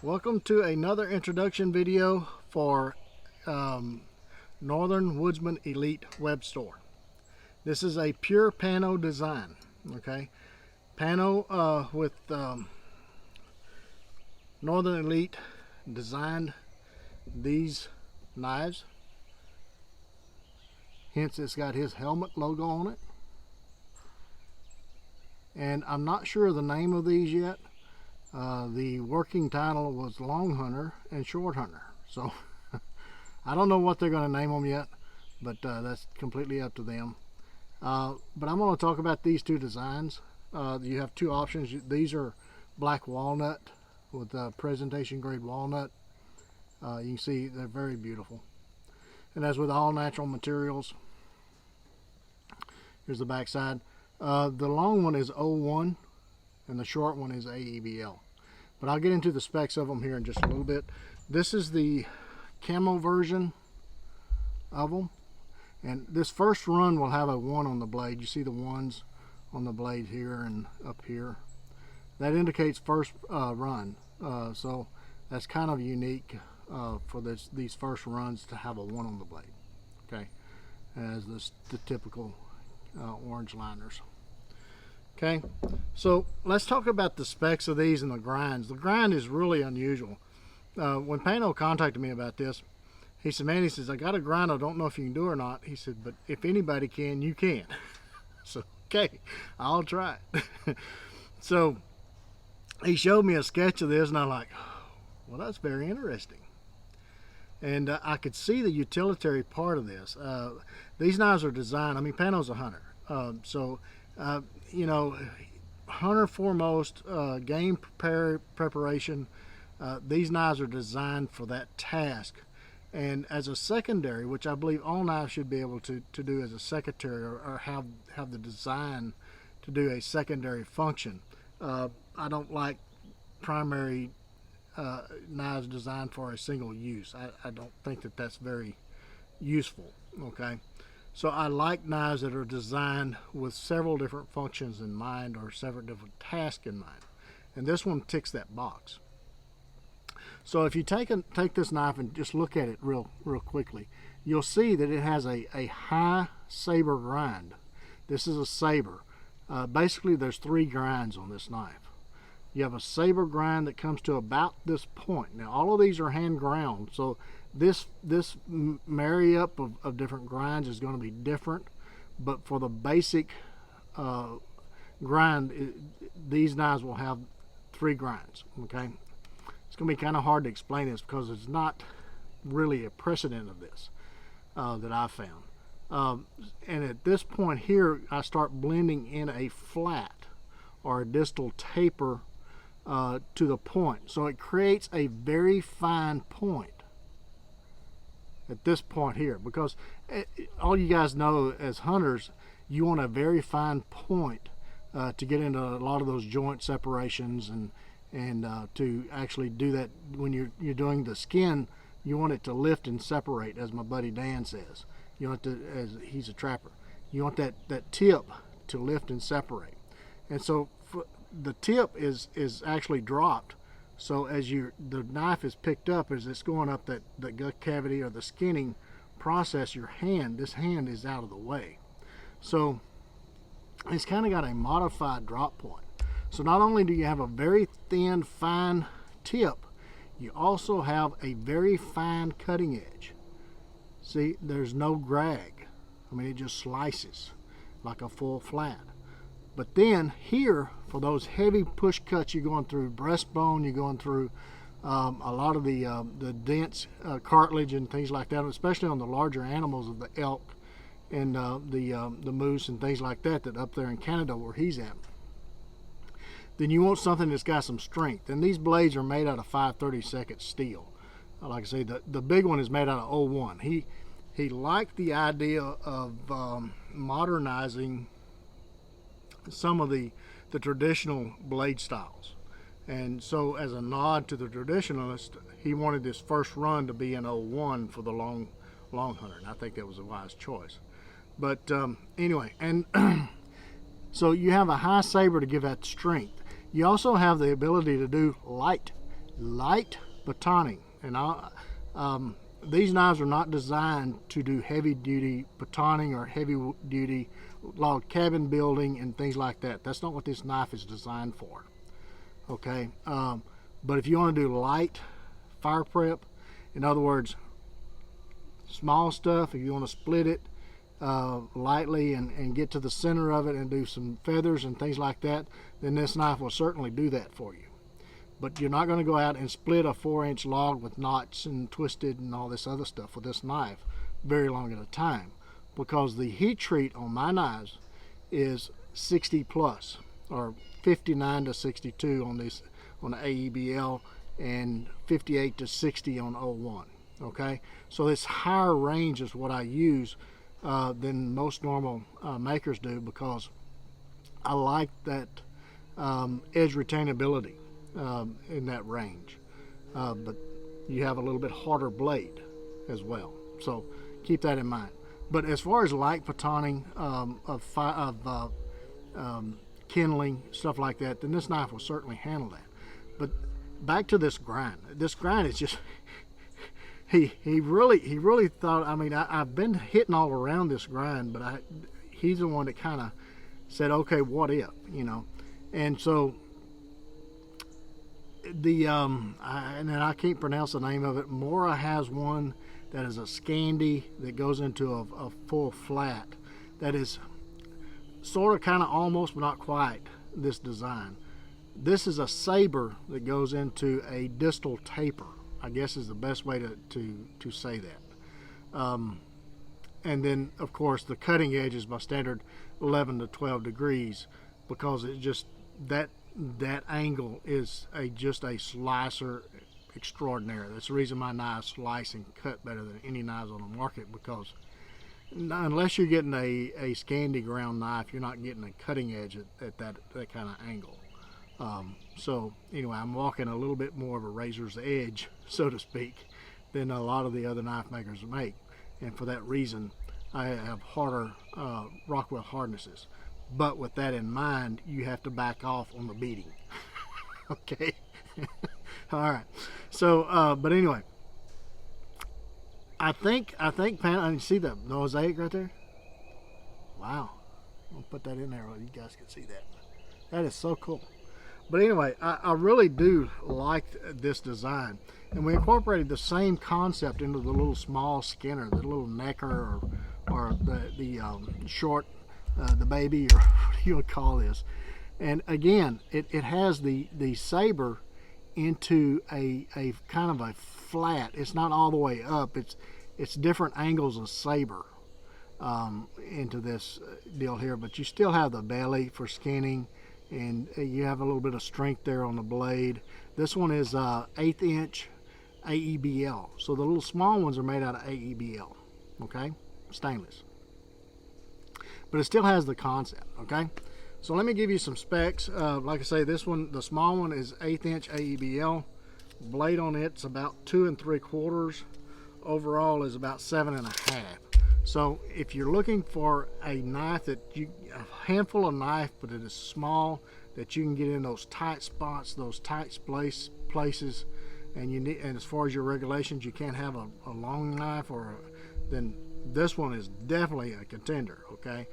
Welcome to another introduction video for Northern Woodsman Elite Webstore. This is a pure pano design, okay? Pano with Northern Elite designed these knives. Hence it's got his helmet logo on it. And I'm not sure of the name of these yet. The working title was Long Hunter and Short Hunter. So I don't know what they're going to name them yet, but that's completely up to them. But I'm going to talk about these two designs. You have two options. These are black walnut with presentation grade walnut. You can see they're very beautiful. And as with all natural materials, here's the back side. The long one is 01 and the short one is AEBL. But I'll get into the specs of them here in just a little bit. This is the camo version of them. And this first run will have a 1 on the blade. You see the ones on the blade here and up here. That indicates first run. So that's kind of unique for these first runs to have a 1 on the blade. Okay, as the typical orange liners. Okay, so let's talk about the specs of these and the grinds. The grind is really unusual. When Pano contacted me about this, he said, man, he says, I got a grind, I don't know if you can do it or not. He said, but if anybody can, you can. So, okay, I'll try it. So, he showed me a sketch of this, and I'm like, well, that's very interesting. And I could see the utilitarian part of this. These knives are designed, I mean, Pano's a hunter. You know, hunter foremost, game preparation. These knives are designed for that task. And as a secondary, which I believe all knives should be able to do as a secondary, or have the design to do a secondary function. I don't like primary knives designed for a single use. I don't think that that's very useful, okay? So I like knives that are designed with several different functions in mind, or several different tasks in mind. And this one ticks that box. So if you take this knife and just look at it real quickly, you'll see that it has a high saber grind. This is a saber. Basically there's 3 grinds on this knife. You have a saber grind that comes to about this point. Now all of these are hand ground, so this marry up of different grinds is going to be different, but for the basic grind, these knives will have 3 grinds. Okay, it's going to be kind of hard to explain this because it's not really a precedent of this that I found. And at this point here, I start blending in a flat or a distal taper to the point, so it creates a very fine point at this point here, because all you guys know as hunters, you want a very fine point to get into a lot of those joint separations, and to actually do that when you're doing the skin, you want it to lift and separate, as my buddy Dan says. You want to, as he's a trapper, you want that tip to lift and separate. And so the tip is actually dropped. So as the knife is picked up, as it's going up the gut cavity or the skinning process, this hand is out of the way. So it's kind of got a modified drop point. So not only do you have a very thin, fine tip, you also have a very fine cutting edge. See, there's no drag. I mean, it just slices like a full flat. But then here, for those heavy push cuts, you're going through breastbone, you're going through a lot of the dense cartilage and things like that, especially on the larger animals of the elk and the moose and things like that up there in Canada where he's at. Then you want something that's got some strength. And these blades are made out of 5/32 steel. Like I say, the big one is made out of 01. He liked the idea of modernizing some of the traditional blade styles, and so as a nod to the traditionalist, he wanted this first run to be an 01 for the long hunter, and I think that was a wise choice. But anyway, and so you have a high saber to give that strength. You also have the ability to do light light batoning. And these knives are not designed to do heavy duty batoning or heavy duty log cabin building and things like that. That's not what this knife is designed for. Okay, but if you want to do light fire prep, in other words, small stuff, if you want to split it lightly and get to the center of it and do some feathers and things like that, then this knife will certainly do that for you. But you're not going to go out and split a 4-inch log with knots and twisted and all this other stuff with this knife very long at a time, because the heat treat on my knives is 60 plus, or 59 to 62 on this, on the AEBL, and 58 to 60 on 01. Okay, so this higher range is what I use than most normal makers do, because I like that edge retainability in that range, but you have a little bit harder blade as well, so keep that in mind. But as far as light batoning of kindling, stuff like that, then this knife will certainly handle that. But back to this grind. This grind is just he really thought, I mean, I've been hitting all around this grind, but he's the one that kind of said, okay, what if, you know? And so the and then I can't pronounce the name of it. Mora has one that is a Scandi that goes into a full flat that is sort of kind of almost but not quite this design. This is a saber that goes into a distal taper, I guess is the best way to say that. And then of course the cutting edge is my standard 11 to 12 degrees, because it just that angle is just a slicer extraordinary. That's the reason my knives slice and cut better than any knives on the market, because unless you're getting a Scandi ground knife, you're not getting a cutting edge at that kind of angle. So anyway, I'm walking a little bit more of a razor's edge, so to speak, than a lot of the other knife makers make, and for that reason I have harder Rockwell harnesses. But with that in mind, you have to back off on the beating. Okay. All right. So but anyway, I think Pan, you see the mosaic right there? Wow. I'll put that in there so you guys can see that. That is so cool. But anyway, I really do like this design, and we incorporated the same concept into the little small skinner, the little necker, or the short, the baby, or what you would call this. And again, it has the saber into a kind of a flat. It's not all the way up. It's different angles of saber into this deal here, but you still have the belly for skinning, and you have a little bit of strength there on the blade. This one is 1/8 inch AEBL, so the little small ones are made out of AEBL, okay, stainless, but it still has the concept. Okay, so let me give you some specs. Like I say, this one, the small one, is 1/8 inch AEBL. Blade on it's about 2 3/4. Overall is about 7 1/2. So if you're looking for a knife that a handful of knife, but it is small, that you can get in those tight spots, those tight places, and you need, and as far as your regulations, you can't have a long knife, then this one is definitely a contender. Okay,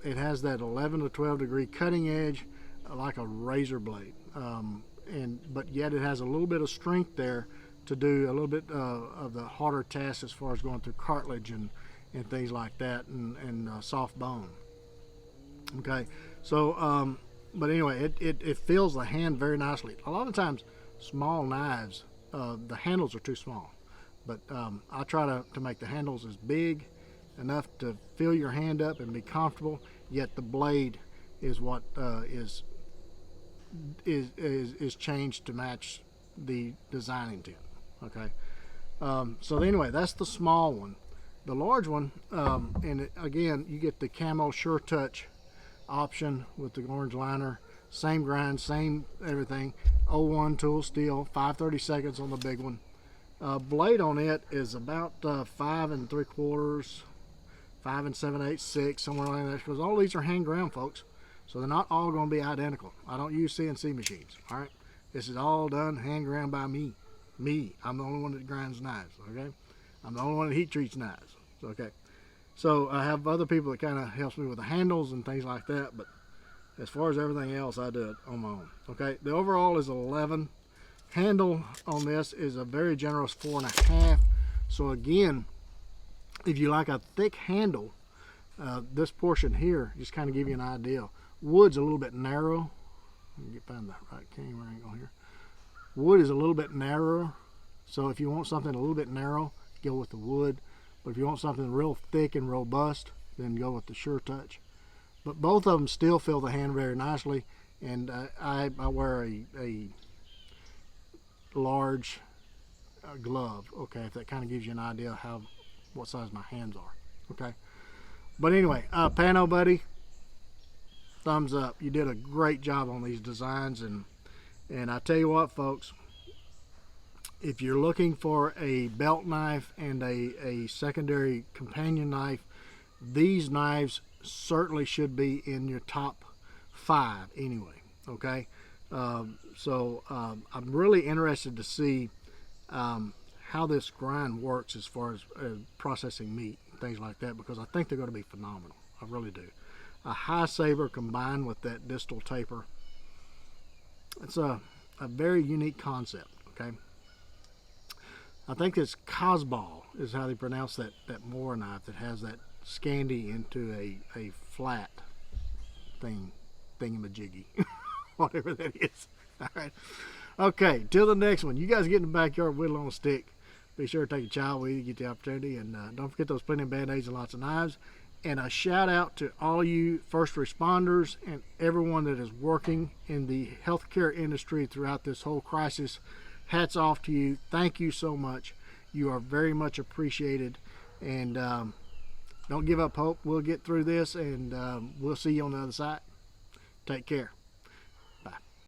it has that 11 to 12 degree cutting edge, like a razor blade, but yet it has a little bit of strength there to do a little bit of the harder tasks as far as going through cartilage and things like that, and soft bone. Okay, so but anyway, it fills the hand very nicely. A lot of times small knives, the handles are too small, but I try to make the handles as big enough to fill your hand up and be comfortable, yet the blade is what is changed to match the design intent. Okay, so anyway, that's the small one. The large one, and again, you get the camo Sure Touch option with the orange liner, same grind, same everything. 01 tool steel, 5/32 on the big one. Blade on it is about 5 3/4, 5 7/8, 6, somewhere like that, because all these are hand ground, folks, so they're not all going to be identical. I don't use CNC machines. All right, This is all done hand ground by me. I'm the only one that grinds knives, okay? I'm the only one that heat treats knives, okay? So I have other people that kind of helps me with the handles and things like that, but as far as everything else, I do it on my own, okay? The overall is 11. Handle on this is a very generous 4.5. So again, if you like a thick handle, this portion here just kind of give you an idea. Wood's a little bit narrow. Let me find the right camera angle here. Wood is a little bit narrower, so if you want something a little bit narrow, go with the wood. But if you want something real thick and robust, then go with the Sure Touch. But both of them still fill the hand very nicely, and I wear a large glove, okay, if that kind of gives you an idea how what size my hands are, okay. But anyway, Pano buddy, thumbs up. You did a great job on these designs, and I tell you what, folks, if you're looking for a belt knife and a secondary companion knife, these knives certainly should be in your top 5 anyway, okay. So I'm really interested to see how this grind works as far as processing meat and things like that, because I think they're going to be phenomenal. I really do. A high saber combined with that distal taper. It's a very unique concept, okay? I think it's Cosball is how they pronounce that Moore knife that has that Scandi into a flat thingamajiggy. Whatever that is. All right. Okay, till the next one. You guys get in the backyard whittling on a stick. Be sure to take a child with you to get the opportunity. And don't forget those plenty of Band-Aids and lots of knives. And a shout out to all you first responders and everyone that is working in the healthcare industry throughout this whole crisis. Hats off to you. Thank you so much. You are very much appreciated. And don't give up hope. We'll get through this, and we'll see you on the other side. Take care.